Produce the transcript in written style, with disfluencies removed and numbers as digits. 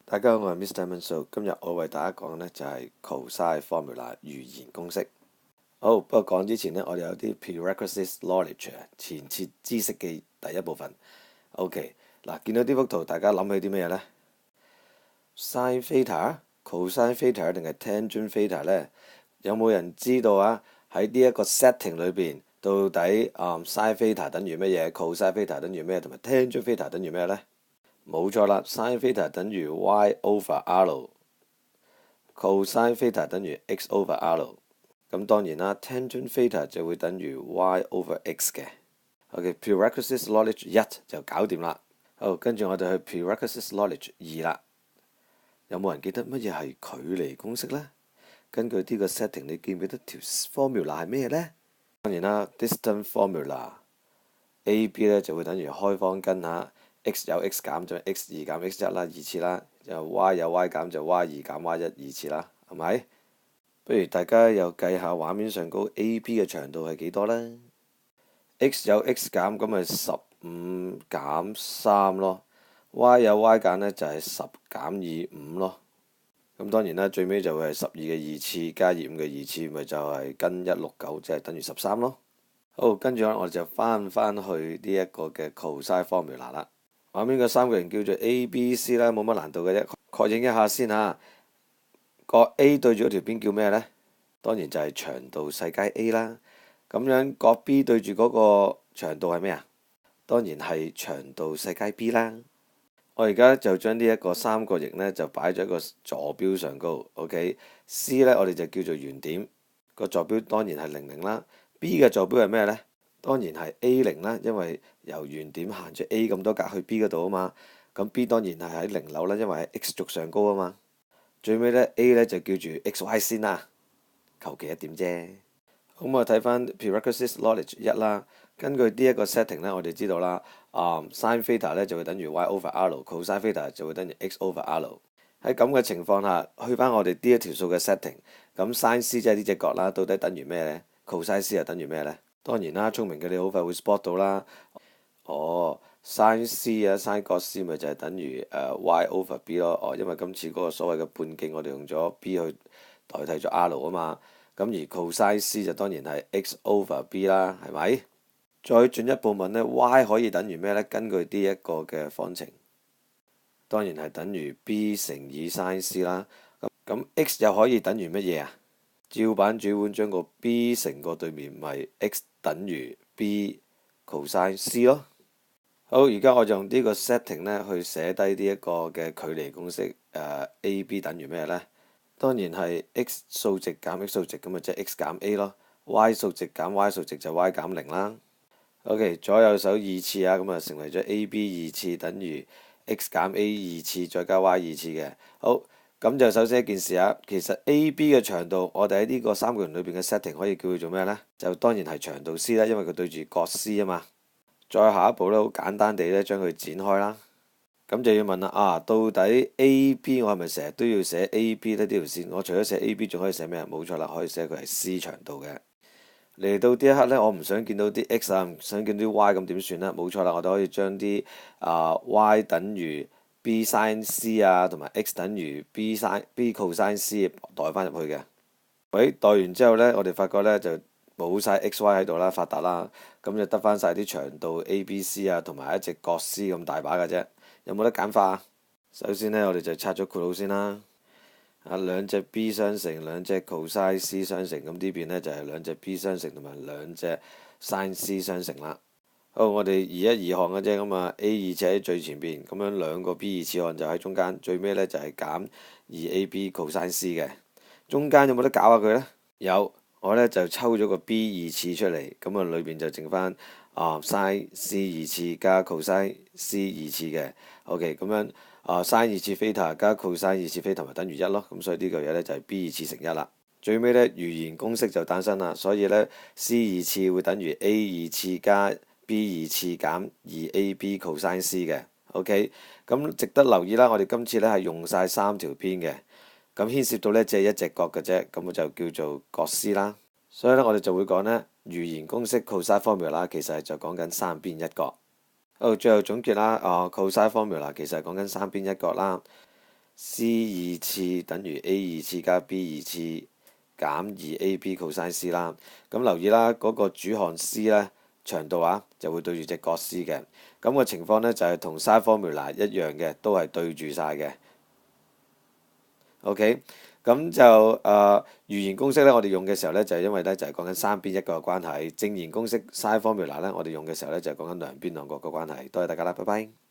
大家好，我係 Mr. Manso。今日我為大家講呢就係 Cosine formula 語言公式。好，不過講之前呢，我哋有啲 prerequisite knowledge 前設知識嘅第一部分。OK， 嗱，見到呢幅圖，大家諗起啲咩嘢呢？ Sin theta、cosine theta 定係 tangent theta 呢？有冇人知道啊？喺呢一個 setting 裏邊，到底sin theta 等於乜嘢 ，cosine theta 等於咩，同埋 tangent theta 等於咩呢？冇錯啦 ，sin theta 等於 y over r，cosine theta 等於 x over r。咁當然啦 ，tangent theta 就會等於 y over x 嘅。OK，prerequisite knowledge 1就搞掂啦。好，跟住我哋去 prerequisite knowledge 2啦。有冇人記得乜嘢係距離公式呢？根據呢個 setting， 你記唔記得條 formula 係咩呢？當然啦 ，distance formula，AB 咧就會等於開方根嚇。x 有 x 減就 x 二減 x 一啦，二次啦，就 y 有 y 減就 y 二減 y 一二次啦，係咪？不如大家又計下畫面上高 AB 嘅長度係幾多呢？ x 有 x 減咁咪15減3咯 ，y 有 y 減呢就係10減以5咯。咁當然啦，最尾就會係12嘅二次加以5嘅二次，咪就係跟169，即係等於13咯。好，跟住我哋就翻去呢一個嘅 cosine formula 啦。畫面嘅三角形叫做 A、B、C 啦，冇乜難度嘅啫。確認一下先嚇，角 A 對住嗰條邊叫咩呢？當然就係長度細楷 A 啦。咁樣角 B 對住嗰個長度係咩啊？當然係長度細楷 B 啦。我而家就將呢一個三角形呢，就擺咗一個坐標上高。OK，C 呢，我哋就叫做原點，個坐標當然係00啦。B 嘅坐標係咩呢？當然係 A0啦，因為由原點行住 A 咁多格去 B 嗰度啊嘛。咁 B 當然係喺0樓啦，因為喺 X 軸上高啊嘛。最尾呢 A 呢就叫住 XY 線啦，求其一點啫。咁我睇翻 prerequisite knowledge 1啦。根據呢一個 setting 呢，我哋知道啦，sin theta 呢就會等於 y over r，cosine theta 就會等於 x over r。喺咁嘅情況下，去翻我哋呢一條數嘅 setting，咁 sin C 即係呢隻角啦，到底等於咩呢？ cosine C 又等於咩呢？當然啦，聰明嘅你好快會 spot 到啦。sin C 啊，sin cos C 咪就係等於y over b 咯。因為今次嗰個所謂嘅半徑，我哋用咗 b 去代替咗 r 啊嘛。咁而 cosine C 就當然係 x over b 啦，係咪？再進一步問呢 y 可以等於咩呢？根據呢一個嘅方程，當然係等於 b 乘以 sin C 啦。咁 x 又可以等於乜嘢啊？照板煮碗，將個 b 乘過對面，咪 x 等於 b cosine C 咯。好，而家我就用呢個 setting 呢去寫低呢一個嘅距離公式。AB 等於咩呢？當然係 x 數值減 x 數值，咁咪即係 x 減 a 咯。y 數值減 y 數值就 y 減0啦。OK， 左右手二次啊，咁啊成為咗 AB 二次等於 x 減 a 二次再加 y 二次嘅。好。咁就首先一件事啊，其實 A、B 嘅長度，我哋喺呢個三角形裏邊嘅 setting 可以叫佢做咩呢？就當然係長度 C 啦，因為佢對住角 C 啊嘛。再下一步咧，好簡單地咧，將佢展開啦。咁就要問啦，到底 A、B 我係咪成日都要寫 A、B 呢條線？我除咗寫 A、B， 仲可以寫咩？冇錯啦，可以寫佢係 C 長度嘅。嚟到呢一刻呢，我唔想見到啲 x 啊，唔想見到啲 y，咁點算呢？冇錯啦，我哋可以將啲y 等於b sin C 啊，同埋 x 等於 b cosine C 代翻入去嘅。代完之後呢，我哋發覺呢就冇晒 x y 喺度啦，發達啦，咁就得翻晒啲長度 A B C 啊，同埋一隻角 C 咁大把嘅啫。有冇得簡化啊？首先呢，我哋就拆咗括號先啦。兩隻 b 相乘，兩隻 cosine C 相乘，咁呢邊呢就係兩隻 b 相乘同埋兩隻 sin C 相乘啦。好，我哋移一移項嘅啫，咁啊 A 二次喺最前邊，咁樣兩個 B 二次項就喺中間，最尾呢就係減 2AB cosine C 嘅。中間有冇得搞下佢呢？有，我呢就抽咗個 B 二次出嚟，咁啊裏邊就剩翻sin C 二次加 cosine C 二次嘅。OK， 咁樣sin 二次 theta 加 cosine 二次 theta 咪等於1咯，咁所以呢個嘢呢就係 B 二次乘1啦。最尾呢，餘弦公式就誕生啦，所以呢 C 二次會等於 A 二次加B 二次減 2AB cosine C 嘅。OK， 咁值得留意啦，我哋今次呢係用晒3條邊嘅，咁牽涉到呢只係一隻角嘅啫，咁我就叫做角 C 啦。所以呢，我哋就會講呢餘弦公式 cosine formula 其實係就講緊三邊一角。最後總結啦，cosine formula 其實係講緊三邊一角啦。C 二次等於 A 二次加 B 二次減 2AB cosine C 啦。咁留意啦，嗰個主項 C 呢，長度就會對住隻角 C 嘅。咁個情況呢，就係同 sin formula 一樣嘅，都係對住晒嘅。OK，咁就餘弦公式呢，我哋用嘅時候呢，就係因為呢，就係講緊三邊一個嘅關係。正弦公式 sin formula 呢，我哋用嘅時候呢，就係講緊兩邊兩個嘅關係。多謝大家啦，拜拜。